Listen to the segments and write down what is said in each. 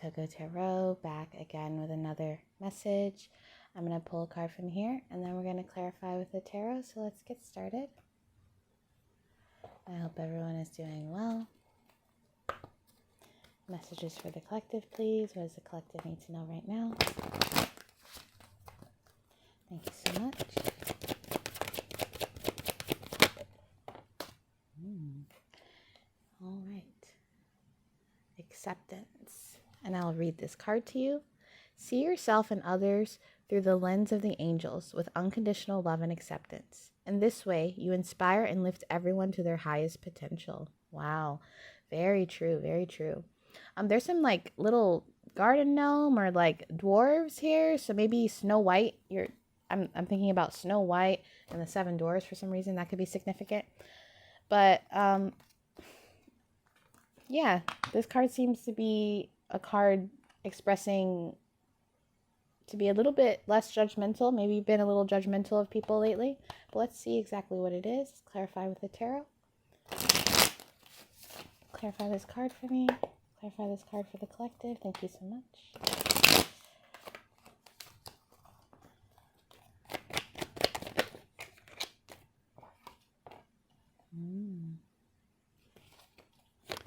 Togo Tarot, back again with another message. I'm going to pull a card from here, and then we're going to clarify with the tarot. So let's get started. I hope everyone is doing well. Messages for the collective, please. What does the collective need to know right now? Thank you so much. All right. Acceptance. And I'll read this card to you. See yourself and others through the lens of the angels with unconditional love and acceptance. In this way, you inspire and lift everyone to their highest potential. Wow. Very true. Very true. There's some like little garden gnome or like dwarves here. So maybe Snow White. I'm thinking about Snow White and the Seven Dwarfs for some reason. That could be significant. But yeah, this card seems to be a card expressing to be a little bit less judgmental. Maybe you've been a little judgmental of people lately. But let's see exactly what it is. Let's clarify with the tarot. Clarify this card for me. Clarify this card for the collective. Thank you so much.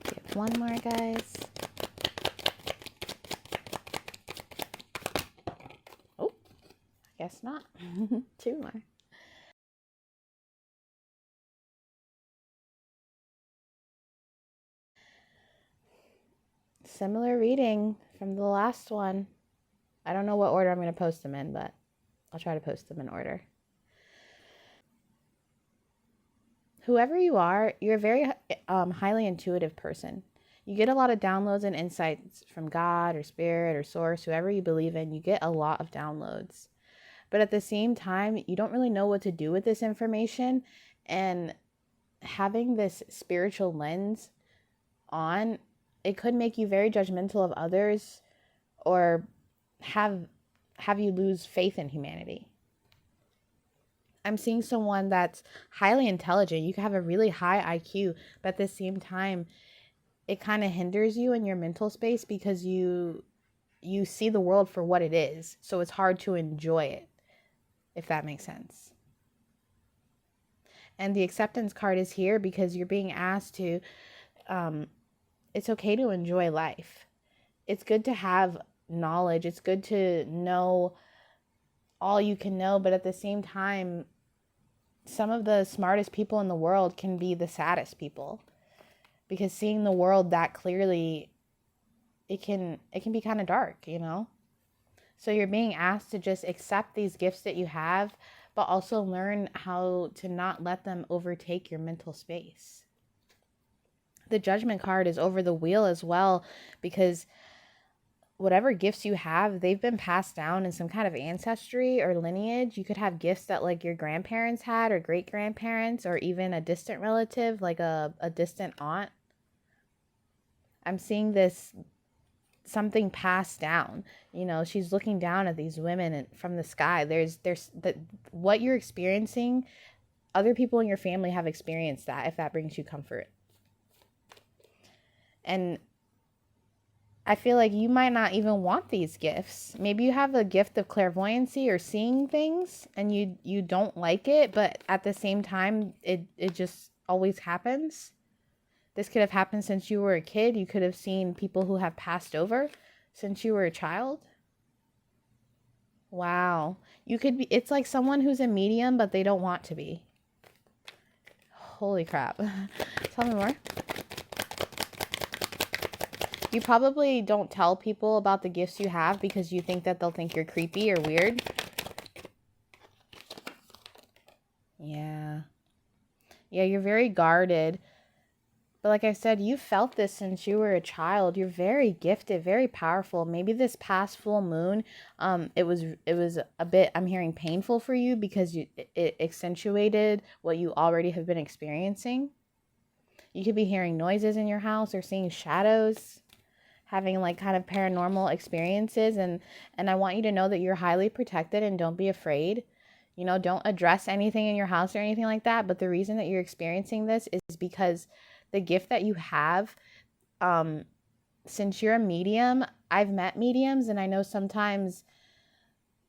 Get one more, guys. Oh, I guess not. Two more. Similar reading from the last one. I don't know what order I'm going to post them in, but I'll try to post them in order. Whoever you are, you're a very highly intuitive person. You get a lot of downloads and insights from God or spirit or source, whoever you believe in. You get a lot of downloads. But at the same time, you don't really know what to do with this information. And having this spiritual lens on, it could make you very judgmental of others or have you lose faith in humanity. I'm seeing someone that's highly intelligent. You can have a really high IQ, but at the same time, it kind of hinders you in your mental space because you see the world for what it is. So it's hard to enjoy it, if that makes sense. And the acceptance card is here because you're being asked to, it's okay to enjoy life. It's good to have knowledge. It's good to know all you can know, but at the same time, some of the smartest people in the world can be the saddest people, because seeing the world that clearly, it can be kind of dark, you know? So you're being asked to just accept these gifts that you have, but also learn how to not let them overtake your mental space. The Judgment card is over the wheel as well, because whatever gifts you have, they've been passed down in some kind of ancestry or lineage. You could have gifts that like your grandparents had or great-grandparents or even a distant relative, like a distant aunt. I'm seeing this, something passed down. You know, she's looking down at these women from the sky. There's what you're experiencing, other people in your family have experienced that, if that brings you comfort. And I feel like you might not even want these gifts. Maybe you have the gift of clairvoyancy or seeing things and you don't like it, but at the same time, it just always happens. This could have happened since you were a kid. You could have seen people who have passed over since you were a child. Wow. You could be, it's like someone who's a medium, but they don't want to be. Holy crap. Tell me more. You probably don't tell people about the gifts you have because you think that they'll think you're creepy or weird. Yeah. Yeah, you're very guarded. But like I said, you felt this since you were a child. You're very gifted, very powerful. Maybe this past full moon, it was a bit, I'm hearing, painful for you because it accentuated what you already have been experiencing. You could be hearing noises in your house or seeing shadows, having like kind of paranormal experiences. And I want you to know that you're highly protected and don't be afraid. You know, don't address anything in your house or anything like that. But the reason that you're experiencing this is because the gift that you have, since you're a medium, I've met mediums, and I know sometimes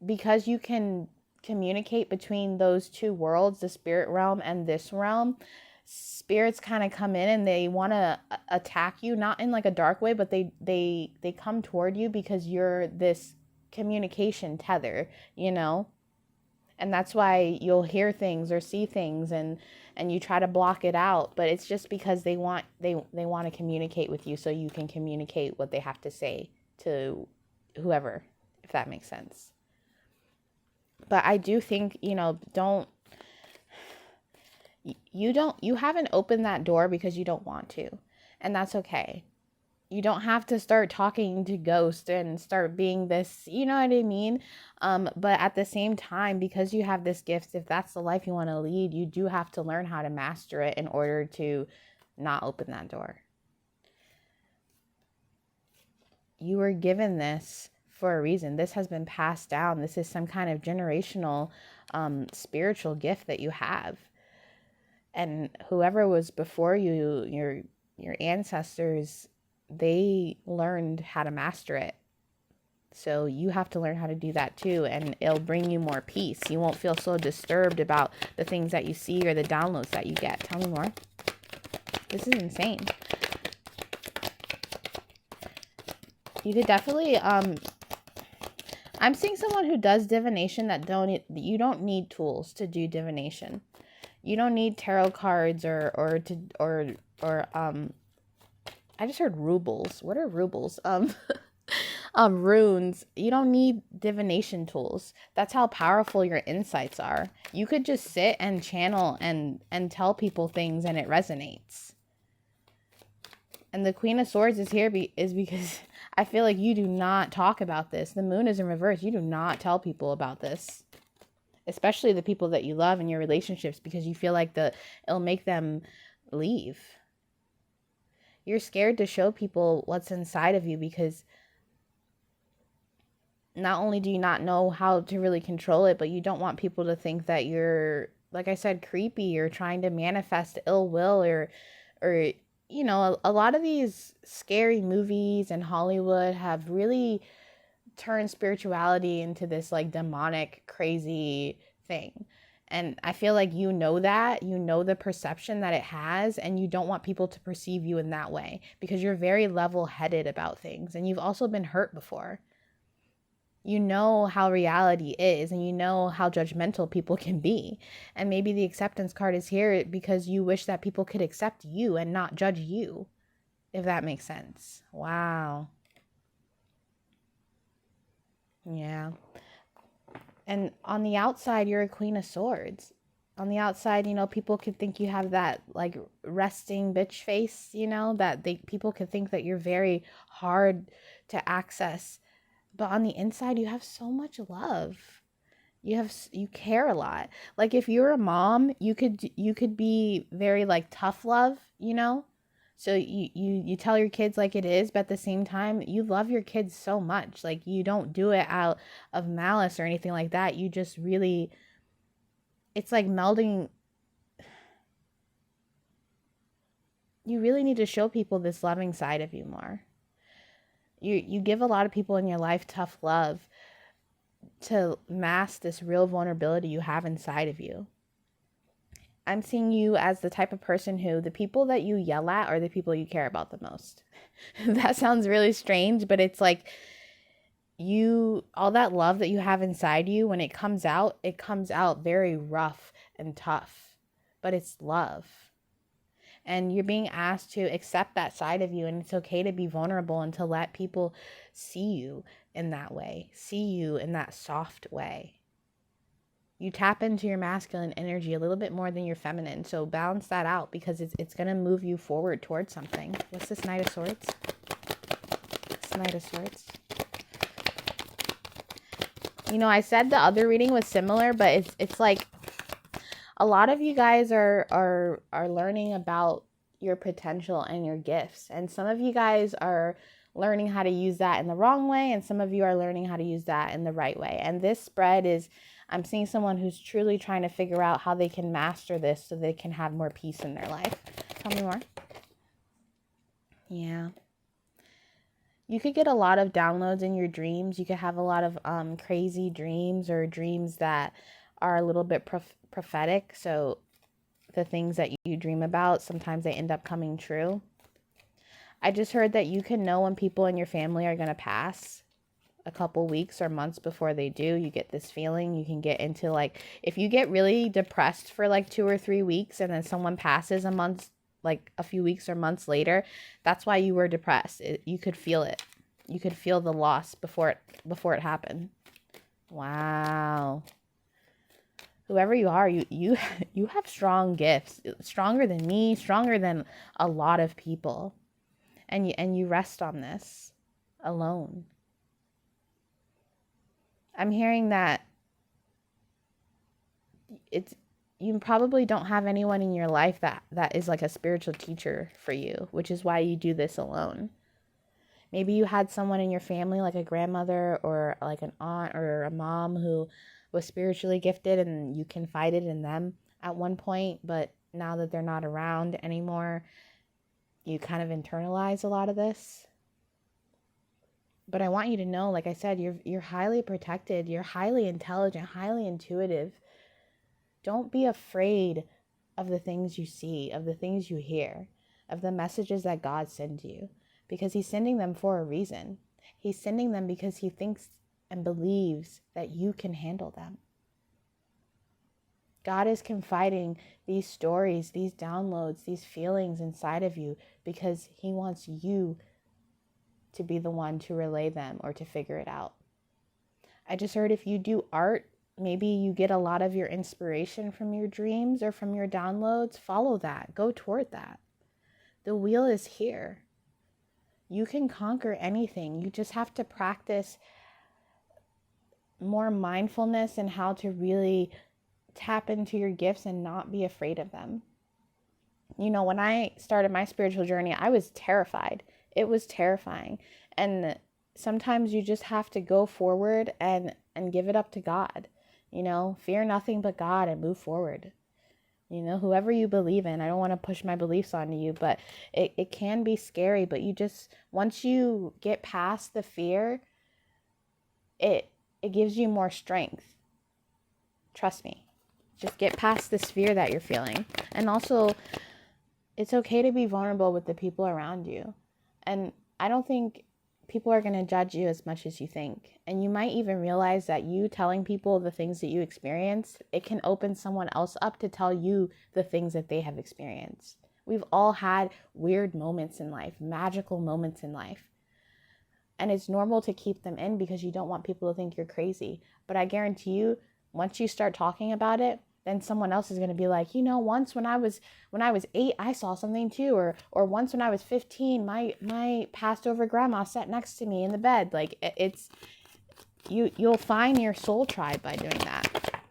because you can communicate between those two worlds, the spirit realm and this realm, spirits kind of come in and they want to attack you, not in like a dark way, but they come toward you because you're this communication tether, you know? And that's why you'll hear things or see things, and you try to block it out, but it's just because they want to communicate with you so you can communicate what they have to say to whoever, if that makes sense. But I do think, you haven't opened that door because you don't want to, and that's okay. You don't have to start talking to ghosts and start being this, you know what I mean? But at the same time, because you have this gift, if that's the life you want to lead, you do have to learn how to master it in order to not open that door. You were given this for a reason. This has been passed down. This is some kind of generational spiritual gift that you have. And whoever was before you, your ancestors, they learned how to master it. So you have to learn how to do that too, and it'll bring you more peace. You won't feel so disturbed about the things that you see or the downloads that you get. Tell me more. This is insane. You could definitely I'm seeing someone who does divination you don't need tools to do divination. You don't need tarot cards or I just heard rubles. What are rubles? Runes. You don't need divination tools. That's how powerful your insights are. You could just sit and channel and tell people things and it resonates. And the Queen of Swords is here is because I feel like you do not talk about this. The moon is in reverse. You do not tell people about this. Especially the people that you love in your relationships, because you feel like it'll make them leave. You're scared to show people what's inside of you because not only do you not know how to really control it, but you don't want people to think that you're, like I said, creepy or trying to manifest ill will or you know, a lot of these scary movies in Hollywood have really turned spirituality into this like demonic, crazy thing. And I feel like you know the perception that it has, and you don't want people to perceive you in that way because you're very level-headed about things, and you've also been hurt before. You know how reality is, and you know how judgmental people can be. And maybe the acceptance card is here because you wish that people could accept you and not judge you, if that makes sense. Wow. Yeah. And on the outside, you're a Queen of Swords. On the outside, you know, people could think you have that like resting bitch face, you know, that people could think that you're very hard to access. But on the inside, you have so much love. You care a lot. Like if you're a mom, you could be very like tough love, you know? So you tell your kids like it is, but at the same time, you love your kids so much. Like you don't do it out of malice or anything like that. You just really, it's like melding. You really need to show people this loving side of you more. You give a lot of people in your life tough love to mask this real vulnerability you have inside of you. I'm seeing you as the type of person who the people that you yell at are the people you care about the most. That sounds really strange, but it's like all that love that you have inside you, when it comes out very rough and tough, but it's love. And you're being asked to accept that side of you, and it's okay to be vulnerable and to let people see you in that way, see you in that soft way. You tap into your masculine energy a little bit more than your feminine. So balance that out because it's going to move you forward towards something. What's this Knight of Swords? This Knight of Swords. You know, I said the other reading was similar, but it's like a lot of you guys are learning about your potential and your gifts. And some of you guys are learning how to use that in the wrong way, and some of you are learning how to use that in the right way. And this spread is, I'm seeing someone who's truly trying to figure out how they can master this so they can have more peace in their life. Tell me more. Yeah. You could get a lot of downloads in your dreams. You could have a lot of crazy dreams, or dreams that are a little bit prophetic. So the things that you dream about, sometimes they end up coming true. I just heard that you can know when people in your family are going to pass a couple weeks or months before they do. You get this feeling. You can get into, like, if you get really depressed for like 2 or 3 weeks and then someone passes a month, like a few weeks or months later, that's why you were depressed. You could feel it. You could feel the loss before it happened. Wow. Whoever you are, you have strong gifts, stronger than me, stronger than a lot of people. And you rest on this alone. I'm hearing that you probably don't have anyone in your life that is like a spiritual teacher for you, which is why you do this alone. Maybe you had someone in your family, like a grandmother or like an aunt or a mom, who was spiritually gifted, and you confided in them at one point, but now that they're not around anymore, you kind of internalize a lot of this. But I want you to know, like I said, you're highly protected, you're highly intelligent, highly intuitive. Don't be afraid of the things you see, of the things you hear, of the messages that God sends you, because he's sending them for a reason. He's sending them because he thinks and believes that you can handle them. God is confiding these stories, these downloads, these feelings inside of you because he wants you to be the one to relay them or to figure it out. I just heard if you do art, maybe you get a lot of your inspiration from your dreams or from your downloads. Follow that. Go toward that. The wheel is here. You can conquer anything. You just have to practice more mindfulness and how to really tap into your gifts and not be afraid of them. You know, when I started my spiritual journey, I was terrified. It was terrifying. And sometimes you just have to go forward and give it up to God. You know, fear nothing but God and move forward. You know, whoever you believe in, I don't want to push my beliefs onto you, but it can be scary. But you just, once you get past the fear, it gives you more strength. Trust me. Just get past this fear that you're feeling. And also, it's okay to be vulnerable with the people around you. And I don't think people are going to judge you as much as you think. And you might even realize that you telling people the things that you experienced, it can open someone else up to tell you the things that they have experienced. We've all had weird moments in life, magical moments in life. And it's normal to keep them in because you don't want people to think you're crazy. But I guarantee you, once you start talking about it, then someone else is going to be like, you know, once when I was 8, I saw something too. Or once when I was 15, my passed over grandma sat next to me in the bed. Like, it's, you'll find your soul tribe by doing that.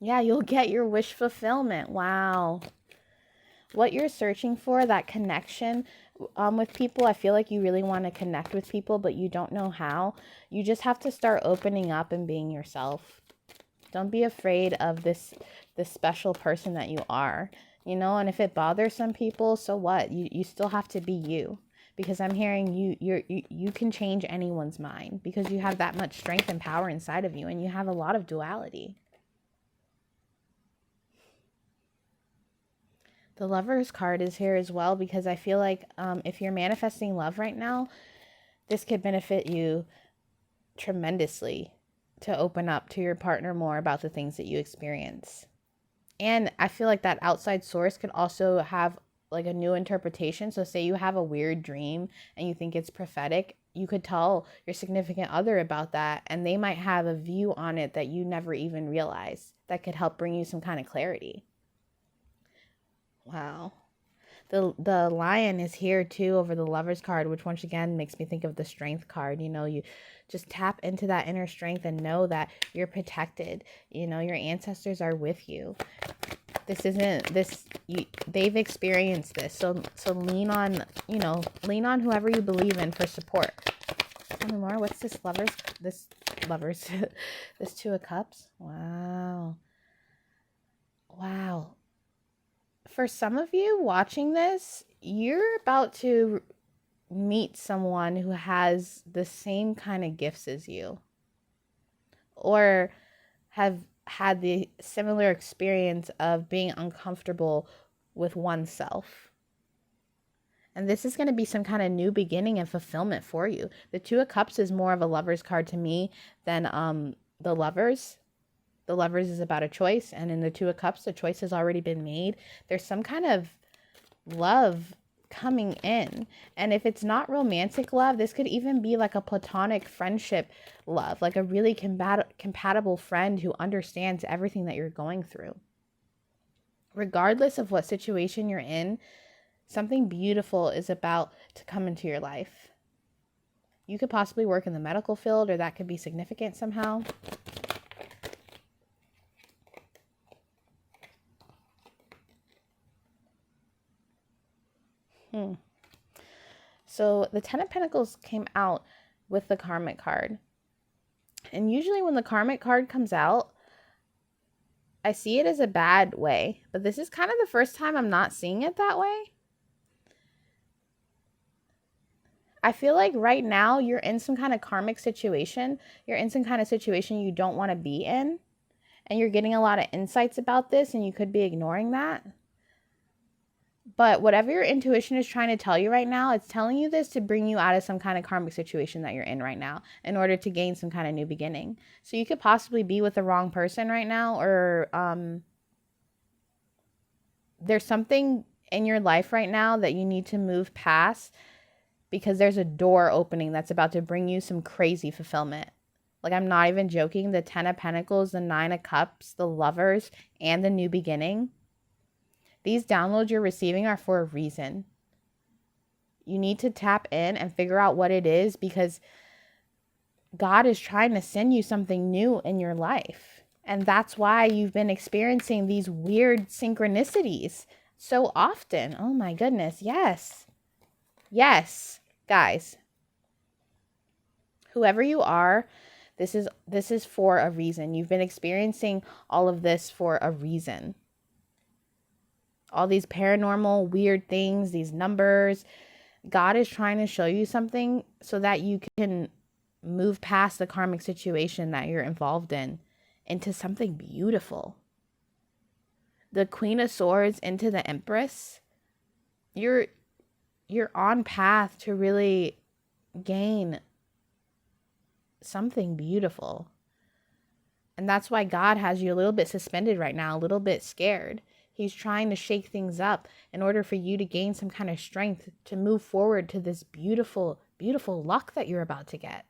Yeah, you'll get your wish fulfillment. Wow. What you're searching for, that connection with people, I feel like you really want to connect with people, but you don't know how. You just have to start opening up and being yourself. Don't be afraid of this special person that you are, you know, and if it bothers some people, so what? You still have to be you, because I'm hearing you can change anyone's mind because you have that much strength and power inside of you, and you have a lot of duality. The Lover's card is here as well because I feel like if you're manifesting love right now, this could benefit you tremendously to open up to your partner more about the things that you experience. And I feel like that outside source could also have like a new interpretation. So say you have a weird dream and you think it's prophetic, you could tell your significant other about that, and they might have a view on it that you never even realized that could help bring you some kind of clarity. Wow. The lion is here too over the Lover's card, which once again makes me think of the Strength card. You know, you just tap into that inner strength and know that you're protected. You know, your ancestors are with you. They've experienced this. So lean on whoever you believe in for support. Tell me more. What's this this Two of Cups? Wow. For some of you watching this, you're about to meet someone who has the same kind of gifts as you, or have had the similar experience of being uncomfortable with oneself. And this is going to be some kind of new beginning and fulfillment for you. The Two of Cups is more of a Lover's card to me than the Lovers. The Lovers is about a choice, and in the Two of Cups, the choice has already been made. There's some kind of love coming in. And if it's not romantic love, this could even be like a platonic friendship love, like a really compatible friend who understands everything that you're going through. Regardless of what situation you're in, something beautiful is about to come into your life. You could possibly work in the medical field, or that could be significant somehow. So the Ten of Pentacles came out with the Karmic card. And usually when the Karmic card comes out, I see it as a bad way. But this is kind of the first time I'm not seeing it that way. I feel like right now you're in some kind of karmic situation. You're in some kind of situation you don't want to be in. And you're getting a lot of insights about this, and you could be ignoring that. But whatever your intuition is trying to tell you right now, it's telling you this to bring you out of some kind of karmic situation that you're in right now in order to gain some kind of new beginning. So you could possibly be with the wrong person right now, or there's something in your life right now that you need to move past, because there's a door opening that's about to bring you some crazy fulfillment. Like, I'm not even joking. The Ten of Pentacles, the Nine of Cups, the Lovers, and the new beginning. These downloads you're receiving are for a reason. You need to tap in and figure out what it is, because God is trying to send you something new in your life. And that's why you've been experiencing these weird synchronicities so often. Oh my goodness. Yes. Yes, guys. Whoever you are, this is for a reason. You've been experiencing all of this for a reason. All these paranormal, weird things, these numbers. God is trying to show you something so that you can move past the karmic situation that you're involved in into something beautiful. The Queen of Swords into the Empress. You're on path to really gain something beautiful. And that's why God has you a little bit suspended right now, a little bit scared. He's trying to shake things up in order for you to gain some kind of strength to move forward to this beautiful, beautiful luck that you're about to get.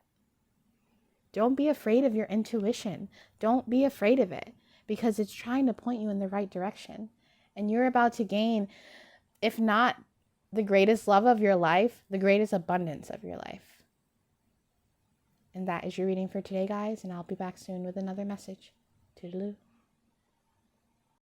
Don't be afraid of your intuition. Don't be afraid of it, because it's trying to point you in the right direction. And you're about to gain, if not the greatest love of your life, the greatest abundance of your life. And that is your reading for today, guys. And I'll be back soon with another message. Toodaloo.